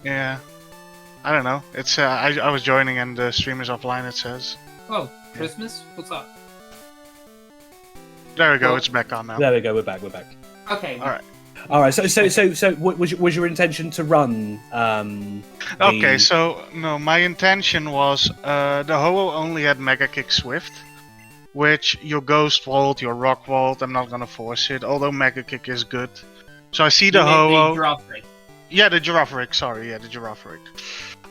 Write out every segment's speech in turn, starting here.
Yeah. I don't know. It's I was joining and the stream is offline, it says. Oh, Christmas? What's up? There we go, Well, it's back on now. There we go. We're back. Okay. All right. So, was your intention to run? Okay, so no, my intention was the Ho-Oh only had Mega Kick Swift, which your Ghost Vault, your Rock Vault, I'm not gonna force it, although Mega Kick is good. So I see the Ho-Oh. Yeah, the Giraffaric, sorry, the Giraffaric.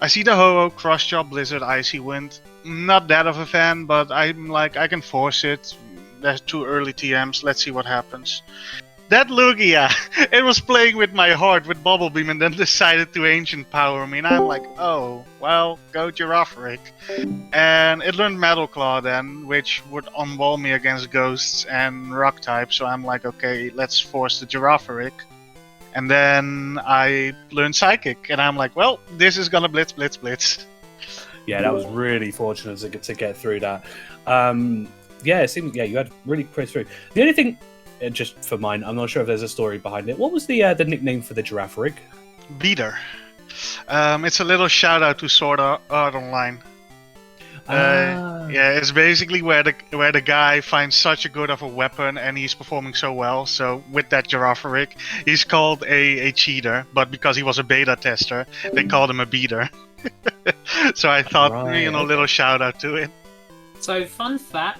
I see the Ho-Oh, Cross Chop, Blizzard, Icy Wind. Not that of a fan, but I'm like, I can force it. There's 2 early TMs, let's see what happens. That Lugia, it was playing with my heart with Bubble Beam and then decided to Ancient Power me. And I'm like, oh, well, go Giraffaric. And it learned Metal Claw then, which would unwall me against Ghosts and Rock type. So I'm like, okay, let's force the Giraffaric. And then I learned Psychic. And I'm like, well, this is gonna blitz, blitz, blitz. Yeah, that was really fortunate to get through that. Yeah, it seemed you had really pushed through. The only thing, just for mine, I'm not sure if there's a story behind it. What was the nickname for the Giraffaric? Beater. It's a little shout out to Sword Art Online. Yeah, it's basically where the guy finds such a good of a weapon and he's performing so well. So with that Giraffaric, he's called a cheater, but because he was a beta tester, they called him a beater. So I thought, a little shout out to it. So fun fact,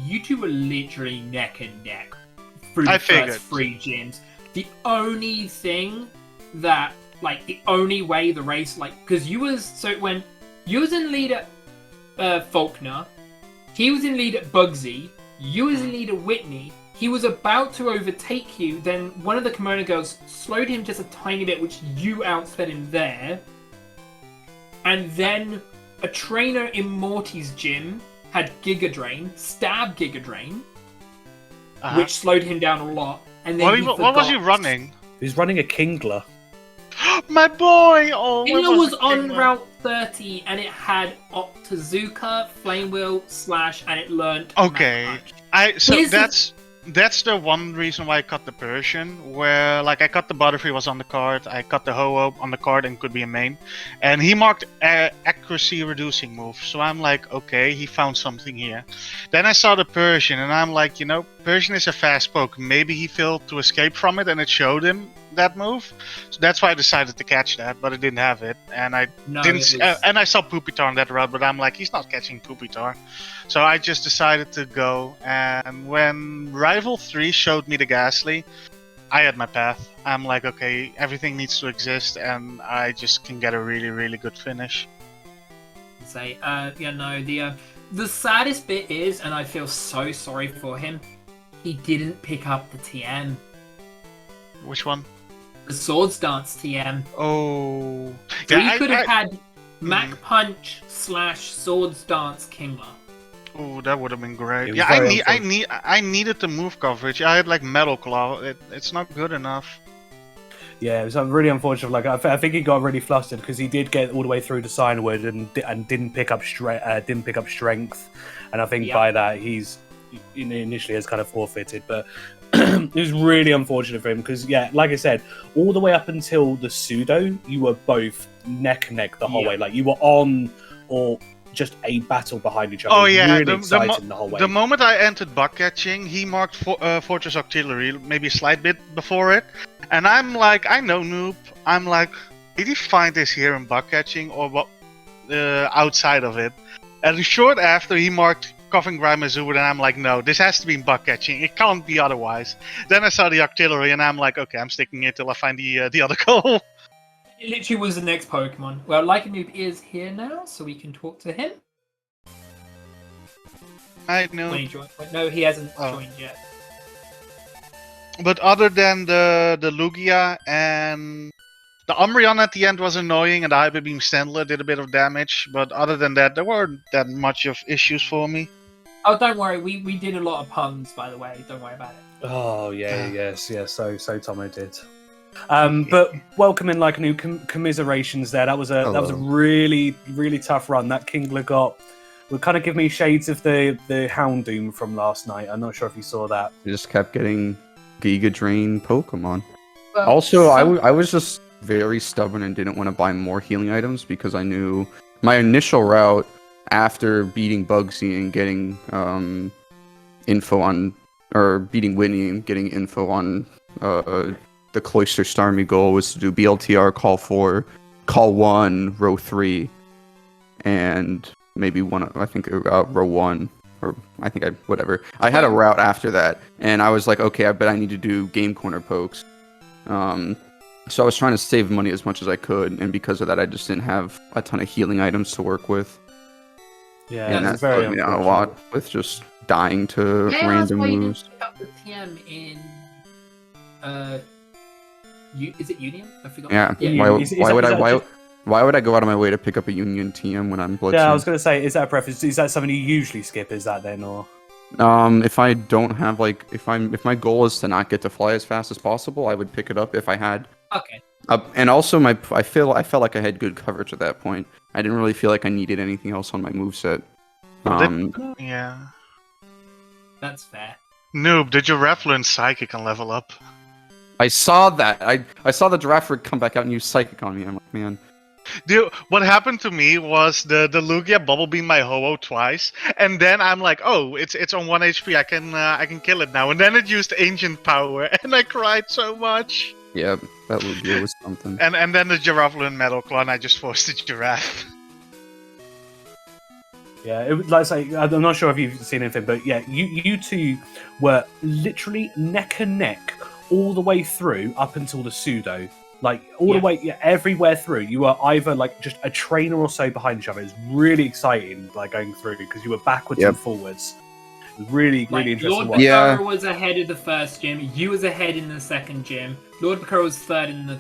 you two were literally neck and neck through the first 3 gyms. The only thing that, the only way the race, because when you was in lead at Faulkner, he was in lead at Bugsy, you was in lead at Whitney, he was about to overtake you, then one of the Kimono girls slowed him just a tiny bit, which you outsped him there, and then a trainer in Morty's gym had Giga Drain, Stab Giga Drain, which slowed him down a lot. And then what was he running? He was running a Kingler. My boy! Oh, Kingler was on Route 30 and it had Octazooka, Flame Wheel, Slash, and it learned. Okay, that's the one reason why I cut the Persian, where I cut the Butterfree was on the card, I cut the Ho-Oh on the card and could be a main, and he marked accuracy reducing move, so I'm like, okay, he found something here. Then I saw the Persian and I'm like, Persian is a fast poke, maybe he failed to escape from it and it showed him that move, so that's why I decided to catch that, but I didn't have it, and I and I saw Pupitar on that route, but I'm like, he's not catching Pupitar, so I just decided to go. And when Rival 3 showed me the Ghastly, I had my path. I'm like, okay, everything needs to exist, and I just can get a really, really good finish. The saddest bit is, and I feel so sorry for him, he didn't pick up the TM. Which one? The Swords Dance TM. Oh. So he could have had Mac Punch / Swords Dance Kingler. Oh, that would have been great. Yeah, I needed the move coverage. I had Metal Claw. It's not good enough. Yeah, it was really unfortunate. I think he got really flustered because he did get all the way through to Signwood and didn't pick up strength, and I think by that he's initially has kind of forfeited. But it was really unfortunate for him because, like I said, all the way up until the pseudo, you were both neck and neck the whole way. You were on or just a battle behind each other. Oh yeah, really exciting the whole way. The moment I entered buck catching, he marked Fortress Artillery maybe a slight bit before it, and I'm like, I know noob. I'm like, did he find this here in buck catching or what outside of it? And short after, he marked Coughing Grimazood, and I'm like, no, this has to be in buck catching. It can't be otherwise. Then I saw the Artillery, and I'm like, okay, I'm sticking it till I find the other goal. It literally was the next Pokemon. Well, Likean00b is here now, so we can talk to him. I know. When he joined. No, he hasn't joined yet. But other than the Lugia and the Umbreon at the end was annoying, and the Hyper Beam Stendler did a bit of damage. But other than that, there weren't that much of issues for me. Oh, don't worry. We did a lot of puns, by the way. Don't worry about it. Oh yeah, yes. So Tomo did. But welcoming Likean00b, commiserations there. That was a really, really tough run. That Kingler would kind of give me shades of the Houndoom from last night. I'm not sure if you saw that. You just kept getting Giga Drain Pokemon. Also, I was just very stubborn and didn't want to buy more healing items because I knew my initial route after beating Bugsy and getting info on, or beating Whitney and getting info on the Cloister Starmie goal was to do BLTR call 4, call 1, row 3, and maybe one, I think row 1. Or I think whatever. I had a route after that, and I was like, okay, I bet I need to do game corner pokes. So I was trying to save money as much as I could, and because of that, I just didn't have a ton of healing items to work with. Yeah, and that slowed me down a lot with just dying to random moves. Pick up the TM in, is it Union? I forgot. Yeah. Why would I go out of my way to pick up a Union TM when I'm Bloodstone? Yeah, I was gonna say, is that a preference? Is that something you usually skip? Is that then, or? If I don't have if my goal is to not get to fly as fast as possible, I would pick it up if I had. Okay. And also I felt like I had good coverage at that point. I didn't really feel like I needed anything else on my moveset. Yeah. That's fair. Noob, did you ref learn Psychic and level up? I saw that. I saw the Giraffe come back out and use Psychic on me. I'm like, man. Dude, what happened to me was the Lugia bubble beam my Ho-Oh twice, and then I'm like, oh, it's on 1 HP. I can kill it now. And then it used Ancient Power, and I cried so much. Yeah, that Lugia was something. And then the Giraffe learned Metal Claw, and I just forced the Giraffe. Yeah, it was like say, I'm not sure if you've seen anything, but yeah, you two were literally neck and neck all the way through up until the pseudo. Like, all the way, everywhere through, you were either, like, just a trainer or so behind each other. It was really exciting, like, going through, because you were backwards and forwards. It was really interesting. Lord Bakura was ahead of the first gym, you was ahead in the second gym, Lord Bakura was third in the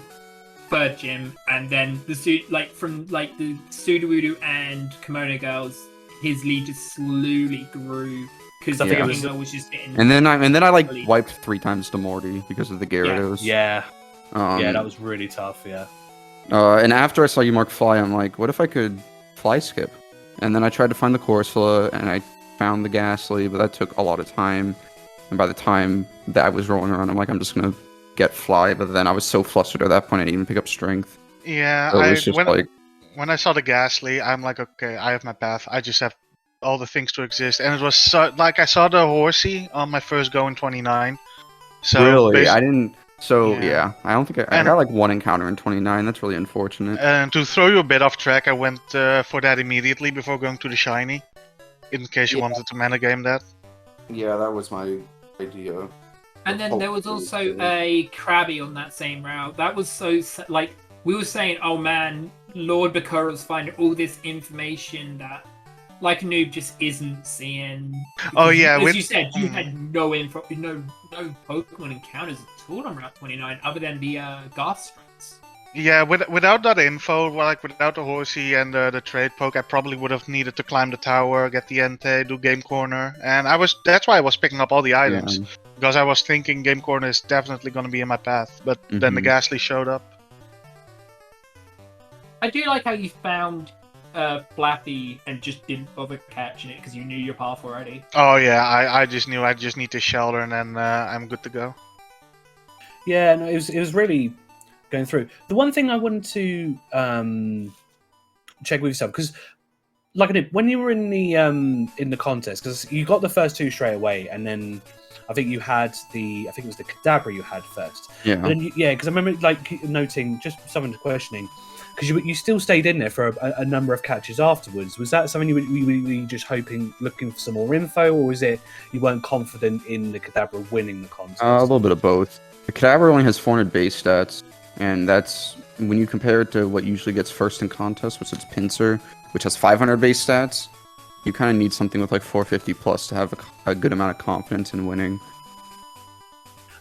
third gym, and then from the Sudowoodo and Kimono Girls, his lead just slowly grew. Because I think was just getting... And then I wiped 3 times to Morty because of the Gyarados. Yeah. That was really tough, yeah. And after I saw you mark Fly, I'm like, what if I could Fly skip? And then I tried to find the Corsola, and I found the Ghastly, but that took a lot of time. And by the time that was rolling around, I'm like, I'm just going to get Fly. But then I was so flustered at that point, I didn't even pick up Strength. Yeah, so when I saw the Ghastly, I'm like, okay, I have my path. I just have all the things to exist. And it was so, like, I saw the Horsey on my first go in 29. So really? I didn't... So, yeah, I don't think I got like 1 encounter in 29. That's really unfortunate. And to throw you a bit off track, I went for that immediately before going to the Shiny. In case you wanted to metagame that. Yeah, that was my idea. And then there was also a Krabby on that same route. That was so, like, we were saying, oh man, Lord Bakura was finding all this information that, like, Noob just isn't seeing. Oh yeah, as you said, you had no info, no Pokemon encounters at all on Route 29, other than the Garth Strikes. Yeah, without that info, like without the Horsey and the trade poke, I probably would have needed to climb the tower, get the Entei, do Game Corner, and that's why I was picking up all the items because I was thinking Game Corner is definitely going to be in my path. But then the Ghastly showed up. I do like how you found Flappy and just didn't bother catching it because you knew your path already. Oh yeah, I just knew I just need to shelter and then I'm good to go. Yeah, no, it was really going through. The one thing I wanted to check with yourself, because like I did when you were in the contest, because you got the first 2 straight away, and then I think you had I think it was the Kadabra you had first. Yeah. And then because I remember like noting just someone questioning. Because you still stayed in there for a number of catches afterwards. Was that something you were just looking for some more info, or was it you weren't confident in the Kadabra winning the contest? A little bit of both. The Kadabra only has 400 base stats, and that's when you compare it to what usually gets first in contests, which is Pinsir, which has 500 base stats. You kind of need something with like 450 plus to have a good amount of confidence in winning.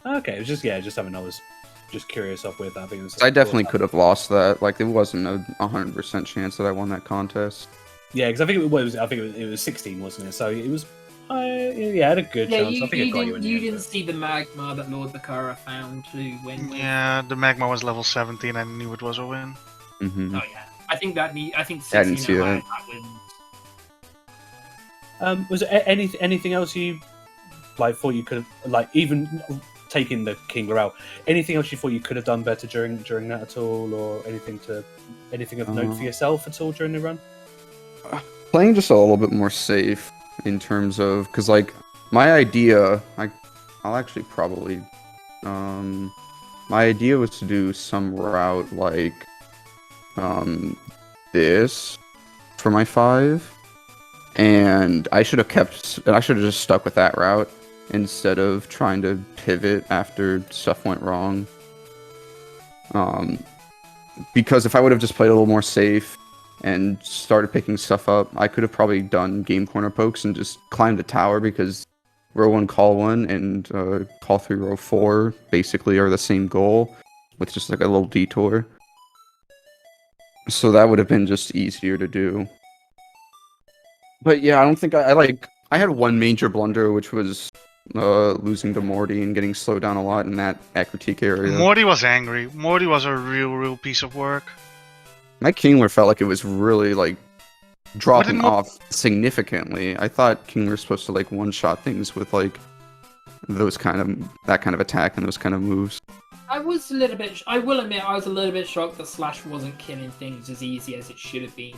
Okay, it was just something I was just curious of with that. I definitely could have lost that. Like, there wasn't a 100% chance that I won that contest. Yeah, because I think it was 16, wasn't it? So it was, I had a good chance. I think you didn't see the magma that Lord Bakura found to win with. Yeah, the magma was level 17. I knew it was a win. Mm-hmm. Oh yeah, I think 16. I didn't see that. Was there anything else you like thought you could have, like, even taking the Kingler out. Anything else you thought you could have done better during that at all, or anything of note for yourself at all during the run? Playing just a little bit more safe in terms of, because like my idea, I'll actually probably, my idea was to do some route like this for my 5, and I should have just stuck with that route instead of trying to pivot after stuff went wrong. Because if I would have just played a little more safe and started picking stuff up, I could have probably done game corner pokes and just climbed the tower, because row 1, call 1, and call 3, row 4 basically are the same goal with just like a little detour. So that would have been just easier to do. But yeah, I don't think I had one major blunder, which was losing to Morty and getting slowed down a lot in that critique area. Morty was angry. Morty was a real piece of work. My Kingler felt like it was really like dropping off significantly. I thought Kingler was supposed to like one-shot things with like that kind of attack and those kind of moves. I was a little bit. I will admit, I was a little bit shocked that Slash wasn't killing things as easy as it should have been.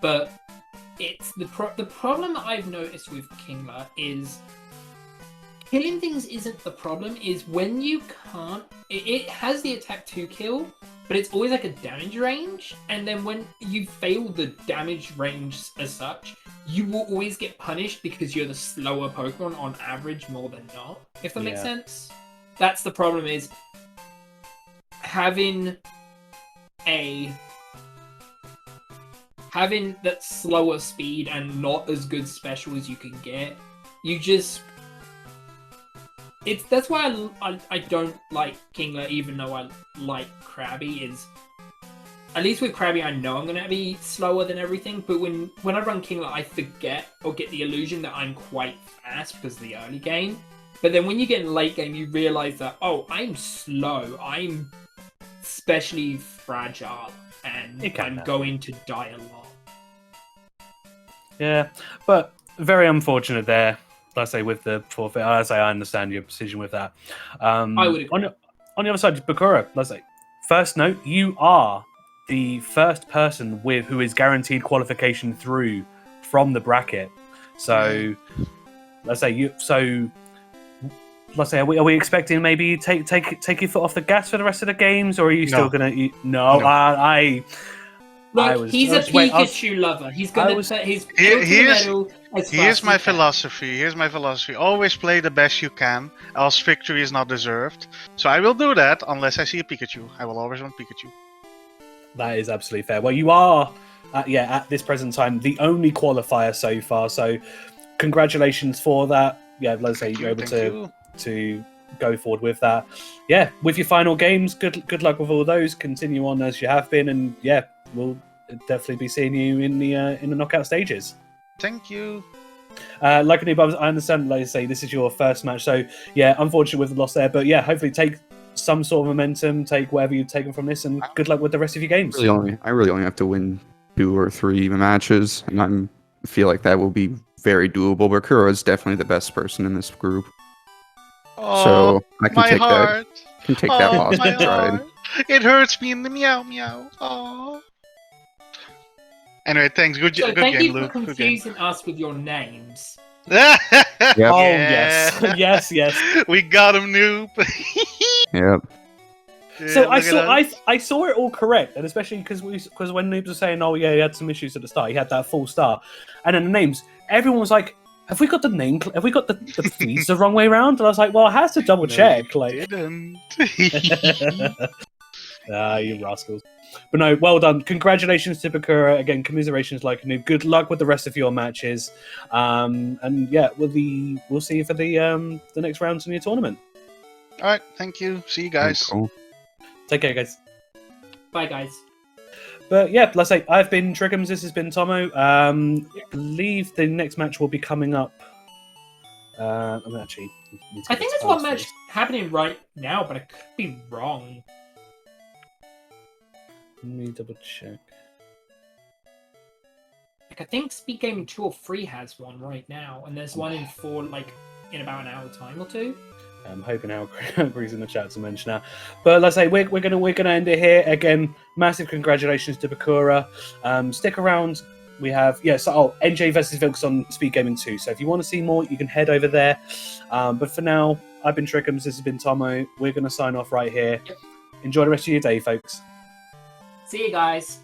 But it's the problem that I've noticed with Kingler is killing things isn't the problem. Is when you can't. It has the attack to kill, but it's always like a damage range. And then when you fail the damage range as such, you will always get punished because you're the slower Pokemon on average more than not. If that makes sense. That's the problem. Is having that slower speed and not as good special as you can get, that's why I don't like Kingler, even though I like Krabby. Is at least with Krabby I know I'm gonna be slower than everything, but when I run Kingler I forget or get the illusion that I'm quite fast because of the early game. But then when you get in late game you realise that, oh, I'm slow, I'm especially fragile, and I'm going to die a lot. Yeah, but very unfortunate there. Let's say with the forfeit. I understand your position with that. I would agree. On the other side, Bakura, let's say, first note, you are the first person who is guaranteed qualification through from the bracket. So let's say are we expecting maybe take your foot off the gas for the rest of the games, or are you still gonna? No. He's a Pikachu lover. He's gonna set his medal as Here's my philosophy. Always play the best you can, else victory is not deserved. So I will do that unless I see a Pikachu. I will always want Pikachu. That is absolutely fair. Well, you are, at this present time, the only qualifier so far. So congratulations for that. Yeah, let's say you're able to go forward with that. Yeah, with your final games, good luck with all those. Continue on as you have been, and yeah, we'll definitely be seeing you in the knockout stages. Thank you. Likean00b, I understand, like I say, this is your first match, so yeah, unfortunate with the loss there, but yeah, hopefully take some sort of momentum, take whatever you've taken from this, and good luck with the rest of your games. I really only have to win 2 or 3 matches, and I feel like that will be very doable. Bakura is definitely the best person in this group. Oh, so I can take heart. that loss in stride. It hurts me in the meow. Oh. Anyway, thanks. Good game, Luke. Thank you for confusing us with your names. Yep. Oh yes. We got him, Noob. Yep. Yeah, so I saw it all correct, and especially because when Noob was saying, oh yeah, he had some issues at the start, he had that full start, and then the names, everyone was like, have we got the feeds the wrong way around? And I was like, well, I have to double check. Didn't. You rascals. But no, well done. Congratulations to Bakura. Again, commiserations, Likean00b. Good luck with the rest of your matches. And yeah, we'll see you for the next rounds in your tournament. Alright, thank you. See you guys. Cool. Take care, guys. Bye, guys. But yeah, let's say I've been Trickums, this has been Tomo. I believe the next match will be coming up. I think there's one match happening right now, but I could be wrong. Let me double check. I think SpeedGaming 2 or 3 has one right now, and there's one in 4, in about an hour time or 2. I'm hoping Alcree's in the chat to mention that. But let's say we're gonna end it here. Again, massive congratulations to Bakura. Stick around. We have NJ versus Vilks on Speed Gaming 2. So if you want to see more, you can head over there. But for now, I've been Trickums. This has been Tomo. We're gonna sign off right here. Enjoy the rest of your day, folks. See you guys.